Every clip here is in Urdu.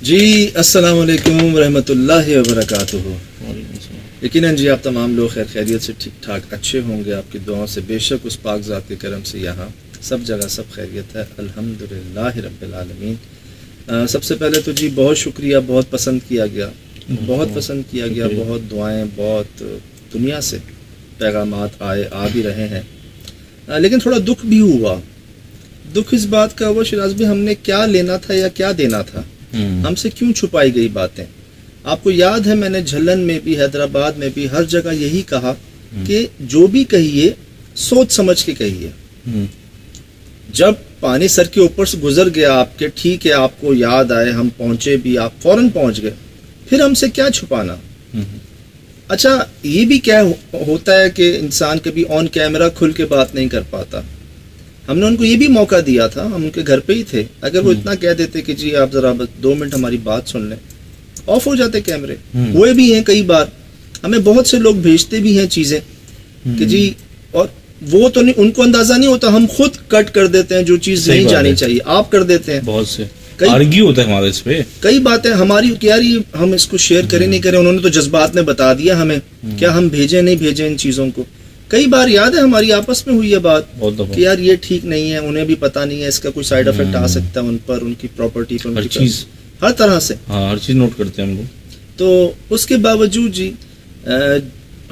جی السلام علیکم ورحمۃ اللہ وبرکاتہ۔ یقیناً جی آپ تمام لوگ خیر خیریت سے ٹھیک ٹھاک اچھے ہوں گے، آپ کی دعاؤں سے بے شک اس پاک ذات کے کرم سے یہاں سب جگہ سب خیریت ہے، الحمدللہ رب العالمین۔ سب سے پہلے تو جی بہت شکریہ، بہت پسند کیا گیا، بہت دعائیں، بہت دنیا سے پیغامات آ بھی رہے ہیں، لیکن تھوڑا دکھ بھی ہوا۔ دکھ اس بات کا ہوا شراز بھی، ہم نے کیا لینا تھا یا کیا دینا تھا، ہم سے کیوں چھپائی گئی باتیں۔ آپ کو یاد ہے میں نے جھلن میں بھی، حیدرآباد میں بھی، ہر جگہ یہی کہا کہ جو بھی کہیے سوچ سمجھ کے کہیے۔ جب پانی سر کے اوپر سے گزر گیا آپ کے، ٹھیک ہے آپ کو یاد آئے، ہم پہنچے بھی، آپ فوراً پہنچ گئے، پھر ہم سے کیا چھپانا۔ اچھا یہ بھی کیا ہوتا ہے کہ انسان کبھی آن کیمرہ کھل کے بات نہیں کر پاتا۔ ہم نے ان کو یہ بھی موقع دیا تھا، ہم ان کے گھر پہ ہی تھے، اگر وہ اتنا کہہ دیتے کہ جی آپ ذرا 2 منٹ ہماری بات سن لیں، آف ہو جاتے کیمرے۔ ہوئے بھی ہیں کئی بار، ہمیں بہت سے لوگ بھیجتے بھی ہیں چیزیں کہ جی، اور وہ تو نہیں، ان کو اندازہ نہیں ہوتا، ہم خود کٹ کر دیتے ہیں جو چیز نہیں جانی چاہیے، آپ کر دیتے ہیں۔ بہت سے آرگیو ہوتا ہے ہمارے اس پہ، کئی باتیں ہماری کہ یار یہ ہم اس کو شیئر کریں نہیں کریں، انہوں نے تو جذبات میں بتا دیا ہمیں، کیا ہم بھیجیں نہیں بھیجیں ان چیزوں کو۔ کئی بار یاد ہے ہماری آپس میں ہوئی ہے بات کہ یار یہ ٹھیک نہیں ہے، انہیں بھی پتہ نہیں ہے اس کا کوئی سائیڈ افیکٹ آ سکتا ہے ان پر، ان کی پراپرٹی پر، ہر چیز، ہر طرح سے، ہر چیز نوٹ کرتے ہیں ہم لوگ۔ تو اس کے باوجود جی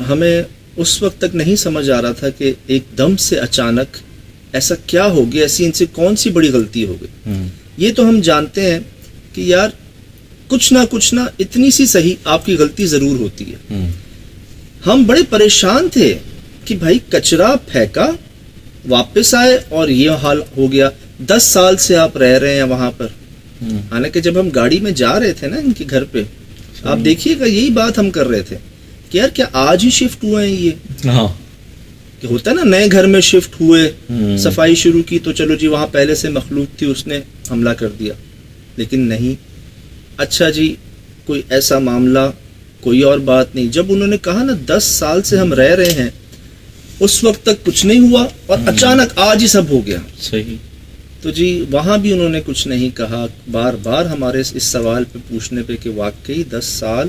ہمیں اس وقت تک نہیں سمجھ آ رہا تھا کہ ایک دم سے اچانک ایسا کیا ہو گیا، ایسی ان سے کون سی بڑی غلطی ہو گئی۔ یہ تو ہم جانتے ہیں کہ یار کچھ نہ اتنی سی صحیح آپ کی غلطی ضرور ہوتی ہے۔ ہم بڑے پریشان تھے کہ بھائی کچرا پھینکا، واپس آئے اور یہ حال ہو گیا۔ 10 سال سے آپ رہ رہے ہیں وہاں پر، حالانکہ جب ہم گاڑی میں جا رہے تھے نا ان کے گھر پہ، آپ دیکھیے گا یہی بات ہم کر رہے تھے کہ یار کیا آج ہی شفٹ ہوئے ہیں یہ، کہ ہوتا ہے نا نئے گھر میں شفٹ ہوئے، صفائی شروع کی تو چلو جی وہاں پہلے سے مخلوق تھی اس نے حملہ کر دیا، لیکن نہیں۔ اچھا جی کوئی ایسا معاملہ، کوئی اور بات نہیں۔ جب انہوں نے کہا نا 10 سال سے ہم رہ رہے ہیں، اس وقت تک کچھ نہیں ہوا اور اچانک آج ہی سب ہو گیا، صحیح۔ تو جی وہاں بھی انہوں نے کچھ نہیں کہا، بار بار ہمارے اس سوال پہ پوچھنے پہ کہ واقعی 10 سال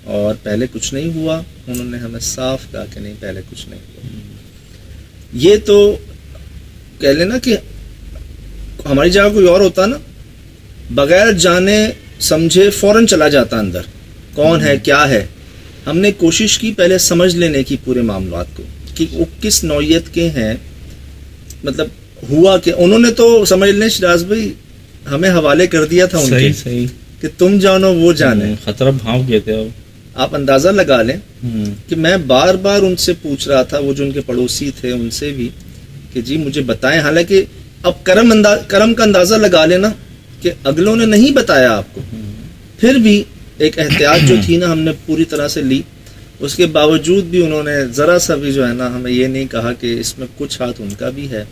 اور پہلے کچھ نہیں ہوا، انہوں نے ہمیں صاف کہا کہ نہیں پہلے کچھ نہیں ہوا۔ یہ تو کہہ لینا کہ ہماری جگہ کوئی اور ہوتا نا، بغیر جانے سمجھے فوراً چلا جاتا اندر، کون ہے کیا ہے۔ ہم نے کوشش کی پہلے سمجھ لینے کی پورے معاملات کو کہ وہ کس نوعیت کے ہیں، مطلب ہوا کہ انہوں نے تو سمجھ لیں شراز بھائی ہمیں حوالے کر دیا تھا ان کے، صحیح کہ تم جانو وہ جانے۔ خطرہ بھانپ گئے تھے آپ اندازہ لگا لیں کہ میں بار بار ان سے پوچھ رہا تھا، وہ جو ان کے پڑوسی تھے ان سے بھی، کہ جی مجھے بتائیں، حالانکہ اب کرم کا اندازہ لگا لینا کہ اگلوں نے نہیں بتایا آپ کو، پھر بھی ایک احتیاط جو تھی نا ہم نے پوری طرح سے لی۔ اس کے باوجود بھی انہوں نے ذرا سا بھی جو ہے نا ہمیں یہ نہیں کہا کہ اس میں کچھ ہاتھ ان کا بھی ہے،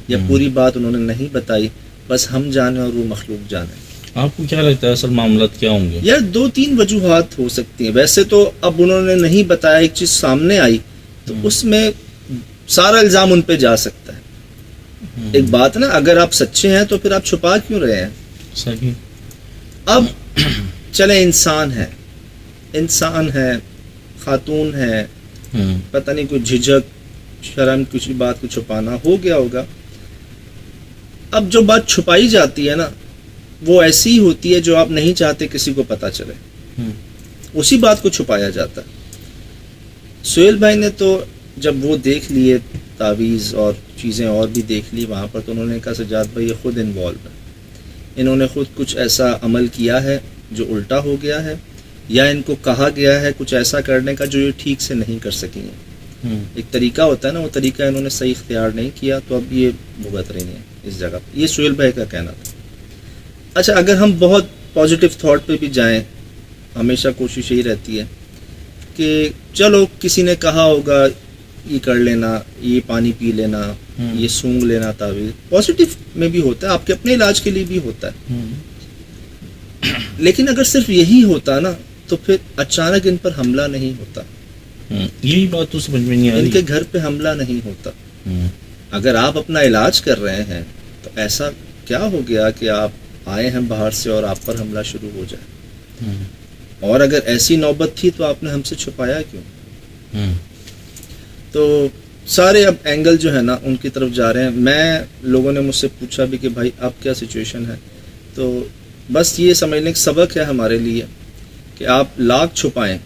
یا پوری بات انہوں نے نہیں بتائی، بس ہم جانے اور وہ مخلوق جانے۔ آپ کو کیا لگتا ہے اصل معاملات کیا ہوں گے؟ یار 2-3 وجوہات ہو سکتی ہیں ویسے تو، اب انہوں نے نہیں بتایا، ایک چیز سامنے آئی تو اس میں سارا الزام ان پہ جا سکتا ہے۔ ایک بات نا، اگر آپ سچے ہیں تو پھر آپ چھپا کیوں رہے ہیں؟ صحیح۔ اب چلے انسان ہے، خاتون ہے، پتہ نہیں کوئی جھجک شرم کسی بات کو چھپانا ہو گیا ہوگا۔ اب جو بات چھپائی جاتی ہے نا وہ ایسی ہی ہوتی ہے جو آپ نہیں چاہتے کسی کو پتہ چلے، اسی بات کو چھپایا جاتا ہے۔ سہیل بھائی نے تو جب وہ دیکھ لیے تعویذ اور چیزیں اور بھی دیکھ لی وہاں پر، تو انہوں نے کہا سجاد بھائی یہ خود انوالو ہے، انہوں نے خود کچھ ایسا عمل کیا ہے جو الٹا ہو گیا ہے، یا ان کو کہا گیا ہے کچھ ایسا کرنے کا جو یہ ٹھیک سے نہیں کر سکی ہیں۔ ایک طریقہ ہوتا ہے نا، وہ طریقہ انہوں نے صحیح اختیار نہیں کیا، تو اب یہ بھگت رہی ہیں اس جگہ پہ۔ یہ سہیل بھائی کا کہنا تھا۔ اچھا اگر ہم بہت پازیٹیو تھاٹ پہ بھی جائیں، ہمیشہ کوشش یہی رہتی ہے کہ چلو کسی نے کہا ہوگا یہ کر لینا، یہ پانی پی لینا، یہ سونگ لینا، تعویذ پازیٹیو میں بھی ہوتا ہے، آپ کے اپنے علاج کے لیے بھی ہوتا ہے، لیکن اگر صرف یہی ہوتا نا تو پھر اچانک ان پر حملہ نہیں ہوتا، یہی بات تو سمجھ میں نہیں آ رہی، ان کے گھر پہ حملہ نہیں ہوتا۔ اگر آپ اپنا علاج کر رہے ہیں تو ایسا کیا ہو گیا کہ آپ آئے ہیں باہر سے اور آپ پر حملہ شروع ہو جائے. اور اگر ایسی نوبت تھی تو آپ نے ہم سے چھپایا کیوں؟ تو سارے اب اینگل جو ہے نا ان کی طرف جا رہے ہیں. میں لوگوں نے مجھ سے پوچھا بھی کہ بھائی اب کیا سچویشن ہے، تو بس یہ سمجھنے کا سبق ہے ہمارے لیے کہ آپ لاکھ چھپائیں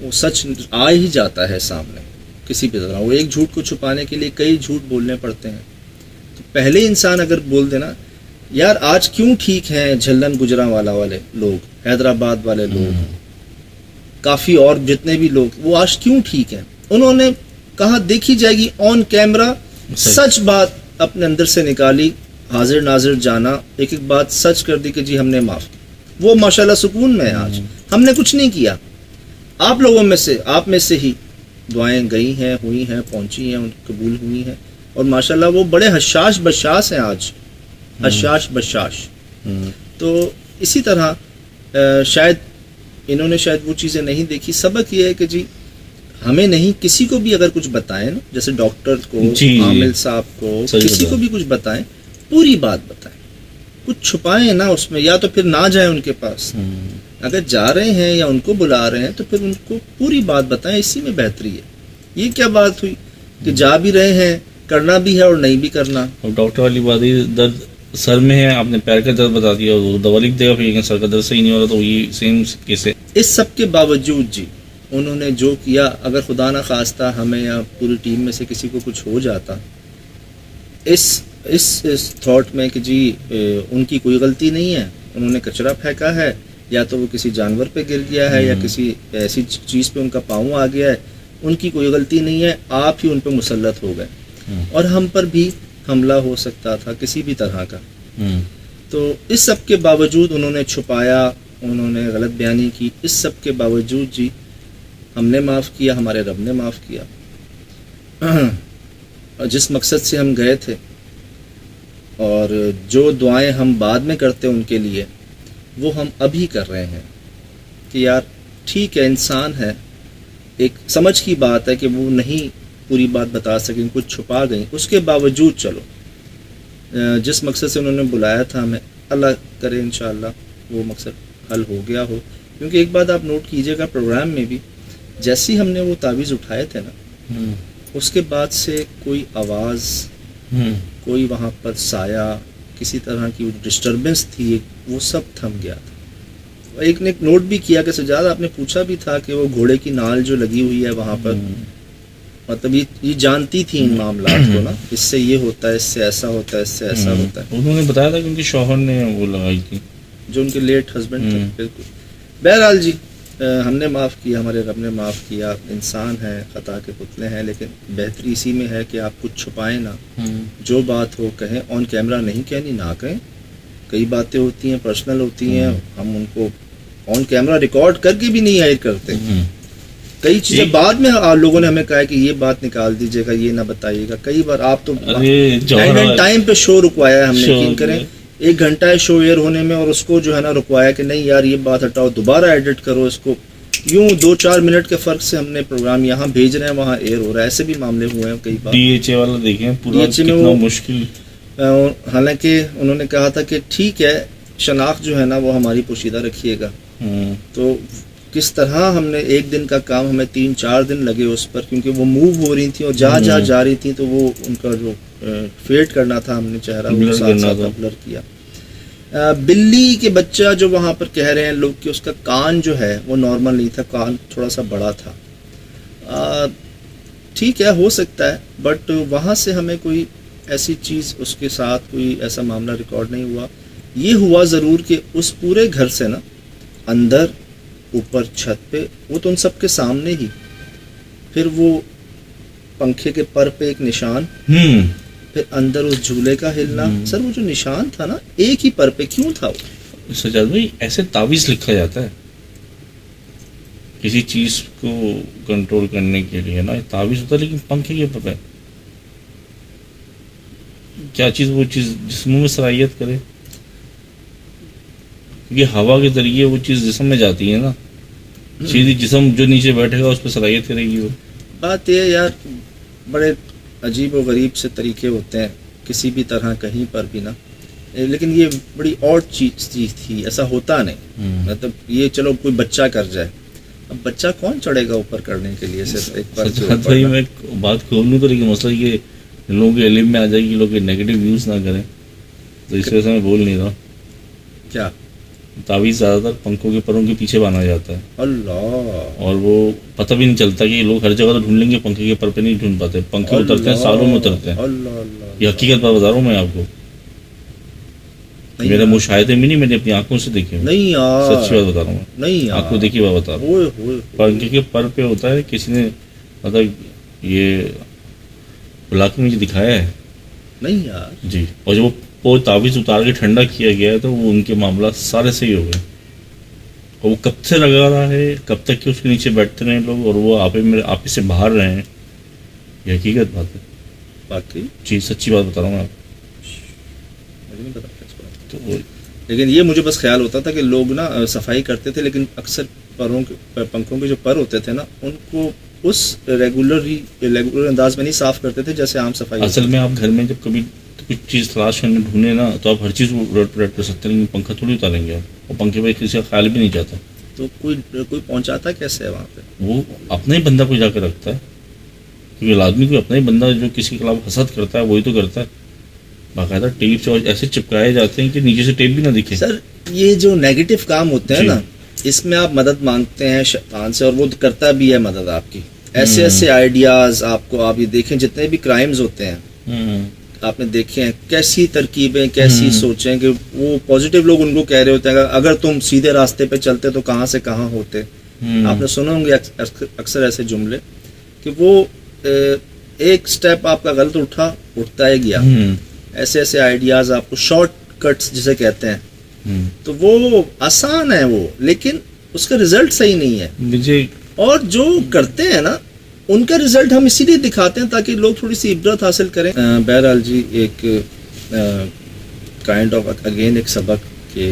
وہ سچ آ ہی جاتا ہے سامنے کسی بھی طرح. وہ ایک جھوٹ کو چھپانے کے لیے کئی جھوٹ بولنے پڑتے ہیں. تو پہلے انسان اگر بول دینا یار آج کیوں ٹھیک ہیں جھلن گجرانوالہ والے لوگ، حیدرآباد والے لوگ، کافی اور جتنے بھی لوگ، وہ آج کیوں ٹھیک ہیں، انہوں نے کہا دیکھی جائے گی آن کیمرہ سچ بات اپنے اندر سے نکالی، حاضر ناظر جانا، ایک ایک بات سچ کر دی کہ جی ہم نے معاف کی. وہ ماشاءاللہ سکون میں ہے. آج ہم نے کچھ نہیں کیا، آپ لوگوں میں سے، آپ میں سے ہی دعائیں گئی ہیں، ہوئی ہیں، پہنچی ہیں، ان قبول ہوئی ہیں. اور ماشاءاللہ وہ بڑے حشاش بشاش ہیں آج، حشاش بشاش. تو اسی طرح شاید انہوں نے شاید وہ چیزیں نہیں دیکھی. سبق یہ ہے کہ جی ہمیں نہیں، کسی کو بھی اگر کچھ بتائیں نا، جیسے ڈاکٹر کو، عامل صاحب کو، کسی کو بھی کچھ بتائیں، پوری بات بتائیں، کچھ چھپائیں نا اس میں، یا تو پھر نہ جائیں ان کے پاس. اگر جا رہے ہیں یا ان کو بلا رہے ہیں تو پھر ان کو پوری بات بتائیں، اسی میں بہتری ہے. یہ کیا بات ہوئی کہ جا بھی رہے ہیں، کرنا بھی ہے اور نہیں بھی کرنا. اور ڈاکٹر والی بات ہے، درد سر میں ہے، آپ نے پیر کا درد بتا دیا، وہ دوا لکھ دے گا، پھر سر کا درد صحیح نہیں ہو رہا، تو یہ سیم کیس ہے. اس سب کے باوجود جی انہوں نے جو کیا، اگر خدا نہ خواستہ ہمیں یا پوری ٹیم میں سے کسی کو کچھ ہو جاتا، اس تھاٹ میں کہ جی ان کی کوئی غلطی نہیں ہے، انہوں نے کچرا پھینکا ہے، یا تو وہ کسی جانور پہ گر گیا ہے، یا کسی ایسی چیز پہ ان کا پاؤں آ گیا ہے، ان کی کوئی غلطی نہیں ہے، آپ ہی ان پہ مسلط ہو گئے. اور ہم پر بھی حملہ ہو سکتا تھا کسی بھی طرح کا. تو اس سب کے باوجود انہوں نے چھپایا، انہوں نے غلط بیانی کی. اس سب کے باوجود جی ہم نے معاف کیا، ہمارے رب نے معاف کیا. اور جس مقصد سے ہم گئے تھے اور جو دعائیں ہم بعد میں کرتے ان کے لیے، وہ ہم ابھی کر رہے ہیں کہ یار ٹھیک ہے، انسان ہے، ایک سمجھ کی بات ہے کہ وہ نہیں پوری بات بتا سکیں، کچھ چھپا گئیں. اس کے باوجود چلو جس مقصد سے انہوں نے بلایا تھا ہمیں، اللہ کرے انشاءاللہ وہ مقصد حل ہو گیا ہو. کیونکہ ایک بات آپ نوٹ کیجئے گا، پروگرام میں بھی جیسے ہم نے وہ تعویذ اٹھائے تھے نا، اس کے بعد سے کوئی آواز، کوئی وہاں پر سایہ، کسی طرح کی ڈسٹربنس تھی، وہ سب تھم گیا تھا. ایک نے نوٹ بھی کیا کہ سجاد آپ نے پوچھا بھی تھا کہ وہ گھوڑے کی نال جو لگی ہوئی ہے وہاں پر، مطلب یہ جانتی تھی ان معاملات کو نا، اس سے یہ ہوتا ہے، اس سے ایسا ہوتا ہے، اس سے ایسا ہوتا ہے. انہوں نے بتایا تھا کہ ان کے شوہر نے وہ لگائی تھی، جو ان کے لیٹ ہسبینڈ تھے. بالکل. بہرحال جی ہم نے معاف کیا، ہمارے رب نے معاف کیا. انسان ہیں، خطا کے پتلے ہیں، لیکن بہتری اسی میں ہے کہ آپ کچھ چھپائیں نہ، جو بات ہو کہیں. آن کیمرہ نہیں کہنی، نہ کہیں. کئی باتیں ہوتی ہیں پرسنل ہوتی ہیں، ہم ان کو آن کیمرہ ریکارڈ کر کے بھی نہیں ایئر کرتے. کئی چیزیں بعد میں لوگوں نے ہمیں کہا ہے کہ یہ بات نکال دیجیے گا، یہ نہ بتائیے گا. کئی بار آپ تو ٹائم پہ شو رکوایا ہے ہم نے، یقین کریں 1 گھنٹہ ہے شو ایئر ہونے میں، اور اس کو جو ہے نا رکوایا کہ نہیں یار یہ بات ہٹاؤ، دوبارہ ایڈٹ کرو اس کو. یوں 2-4 منٹ کے فرق سے ہم نے پروگرام یہاں بھیج رہے ہیں، وہاں ایئر ہو رہا ہے. ایسے بھی معاملے ہوئے ہیں کئی بار. DHA والا دیکھیں پورا کتنا مشکل. حالانکہ انہوں نے کہا تھا کہ ٹھیک ہے شناخت جو ہے نا وہ ہماری پوشیدہ رکھیے گا. تو کس طرح ہم نے 1 دن کا کام ہمیں 3-4 دن لگے اس پر، کیونکہ وہ موو ہو رہی تھیں اور جہاں جا رہی تھیں، تو وہ ان کا جو فیڈ کرنا تھا ہم نے چہرہ وہ ساتھ ساتھ بلر کیا. بلی کے بچہ جو وہاں پر کہہ رہے ہیں لوگ کہ اس کا کان جو ہے وہ نارمل نہیں تھا، کان تھوڑا سا بڑا تھا. ٹھیک ہے، ہو سکتا ہے، بٹ وہاں سے ہمیں کوئی ایسی چیز اس کے ساتھ کوئی ایسا معاملہ ریکارڈ نہیں ہوا. یہ ہوا ضرور کہ اس پورے گھر سے نا اندر اوپر چھت پہ، وہ تو ان سب کے سامنے ہی، پھر وہ پنکھے کے پر پہ ایک نشان، پھر اندر اس جھولے کا ہلنا. سر وہ جو نشان تھا نا ایک ہی پر پہ کیوں تھا وہ؟ سجاد بھائی ایسے تعویذ لکھا جاتا ہے کسی چیز کو کنٹرول کرنے کے لیے نا، تعویذ ہوتا ہے، لیکن پنکھے کے پر کیا چیز وہ چیز جسموں میں صلاحیت کرے؟ کیونکہ ہوا کے ذریعے وہ چیز جسم میں جاتی ہے نا، سیدھی جسم جو نیچے بیٹھے گا اس پہ صلاحیت کرے گی. وہ بات یہ یار بڑے عجیب و غریب سے طریقے ہوتے ہیں کسی بھی طرح کہیں پر بھی نا. لیکن یہ بڑی اور چیز تھی، ایسا ہوتا نہیں. مطلب یہ چلو کوئی بچہ کر جائے، اب بچہ کون چڑھے گا اوپر کرنے کے لیے صرف ایک بار. بھائی میں بات کھول لوں تو لیکن مسئلہ یہ لوگوں کے علم میں آ جائے گی، لوگ نیگیٹو ویوز نہ کریں، تو اس وجہ سے میں بول نہیں رہا. کیا تعویذ زیادہ تر پنکھوں کے پروں کے پیچھے باندھا جاتا ہے. اللہ. اور وہ پتہ بھی نہیں چلتا کہ لوگ ہر جگہ تو ڈھونڈ لیں گے، پنکھے کے پر پہ نہیں ڈھونڈ پاتے. پنکھے اترتے ہیں سالوں میں اترتے ہیں. اللہ اللہ. یہ حقیقت بات بتا رہا ہوں میں آپ کو، میرے مشاہدے میں نہیں، میں نے اپنی آنکھوں سے دیکھے. نہیں یار، سچی بات بتا رہا ہوں میں. نہیں آپ کو دیکھی بات بتا رہا ہوں. پنکھے کے پر پہ ہوتا ہے، کسی نے مطلب یہ بلا کے مجھے دکھایا ہے. نہیں یار جی. اور جب وہ تعویذ اتار کے ٹھنڈا کیا گیا ہے تو وہ ان کے معاملات سارے صحیح ہو گئے. اور وہ کب سے لگا رہا ہے، کب تک کہ اس کے نیچے بیٹھتے رہے لوگ، اور وہ آپ سے باہر رہے ہیں. یہ حقیقت بات ہے باقی. جی سچی بات بتا رہا ہوں میں آپ مجھے نہیں پتا اس بات. تو. لیکن یہ مجھے بس خیال ہوتا تھا کہ لوگ نا صفائی کرتے تھے، لیکن اکثر پنکھوں کے جو پر ہوتے تھے نا، ان کو اس ریگولر انداز میں نہیں صاف کرتے تھے جیسے عام صفائی. اصل میں آپ گھر میں جب کبھی کچھ چیز تلاش کرنے ڈھونڈے نا، تو آپ ہر چیز کو ریٹ کر سکتے ہیں، لیکن پنکھا تھوڑی اتاریں گے آپ. اور پنکھے پہ کسی کا خیال بھی نہیں جاتا. تو کوئی پہنچاتا کیسے ہے وہاں پہ؟ وہ اپنا ہی بندہ کوئی جا کے رکھتا ہے، کیونکہ آدمی کو اپنا ہی بندہ جو کسی کے خلاف حسد کرتا ہے وہی تو کرتا ہے. باقاعدہ ٹیپ سے ایسے چپکائے جاتے ہیں کہ نیچے سے ٹیپ بھی نہ دکھے. سر یہ جو نیگیٹو کام ہوتے ہیں نا، اس میں آپ مدد مانگتے ہیں شیطان سے، اور وہ کرتا بھی ہے مدد آپ کی. ایسے آئیڈیاز آپ کو، آپ یہ دیکھیں جتنے بھی کرائمز ہوتے ہیں آپ نے دیکھے ہیں، کیسی ترکیبیں، کیسی سوچیں کہ وہ پازیٹیو لوگ ان کو کہہ رہے ہوتے ہیں اگر تم سیدھے راستے پہ چلتے تو کہاں سے کہاں ہوتے. آپ نے سنے ہوں گے اکثر ایسے جملے کہ وہ ایک سٹیپ آپ کا غلط اٹھتا ہے گیا. ایسے آئیڈیاز آپ کو، شارٹ کٹس جسے کہتے ہیں، تو وہ آسان ہے وہ، لیکن اس کا رزلٹ صحیح نہیں ہے. مجھے اور جو کرتے ہیں نا ان کا رزلٹ ہم اسی لیے دکھاتے ہیں تاکہ لوگ تھوڑی سی عبرت حاصل کریں. بہرحال جی، ایک کائنڈ آف اگین ایک سبق کہ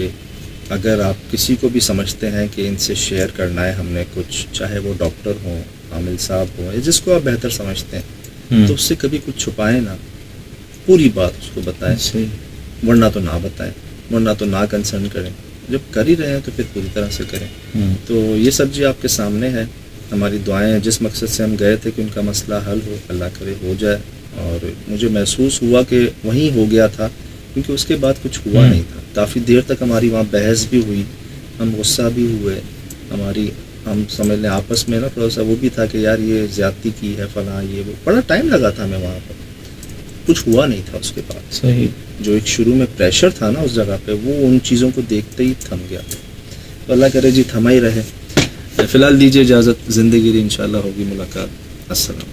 اگر آپ کسی کو بھی سمجھتے ہیں کہ ان سے شیئر کرنا ہے ہم نے کچھ، چاہے وہ ڈاکٹر ہوں، عامل صاحب ہوں، یا جس کو آپ بہتر سمجھتے ہیں، تو اس سے کبھی کچھ چھپائیں نہ، پوری بات اس کو بتائیں. ورنہ تو نہ بتائیں، ورنہ تو نہ کنسرن کریں. جب کر ہی رہے ہیں تو پھر پوری طرح سے کریں. تو یہ سب جی آپ کے سامنے ہے. ہماری دعائیں جس مقصد سے ہم گئے تھے کہ ان کا مسئلہ حل ہو، اللہ کرے ہو جائے. اور مجھے محسوس ہوا کہ وہیں ہو گیا تھا، کیونکہ اس کے بعد کچھ ہوا نہیں تھا. کافی دیر تک ہماری وہاں بحث بھی ہوئی، ہم غصہ بھی ہوئے، ہم سمجھ لیں آپس میں نا تھوڑا سا وہ بھی تھا کہ یار یہ زیادتی کی ہے فلاں، یہ وہ. بڑا ٹائم لگا تھا ہمیں وہاں پر، کچھ ہوا نہیں تھا اس کے بعد. صحیح. جو ایک شروع میں پریشر تھا نا اس جگہ پہ، وہ ان چیزوں کو دیکھتے ہی تھم گیا. تو اللہ کرے جی تھما ہی رہے. فی الحال دیجیے اجازت، زندگی دی انشاءاللہ ہوگی ملاقات. السلام.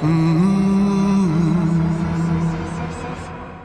Mm-hmm.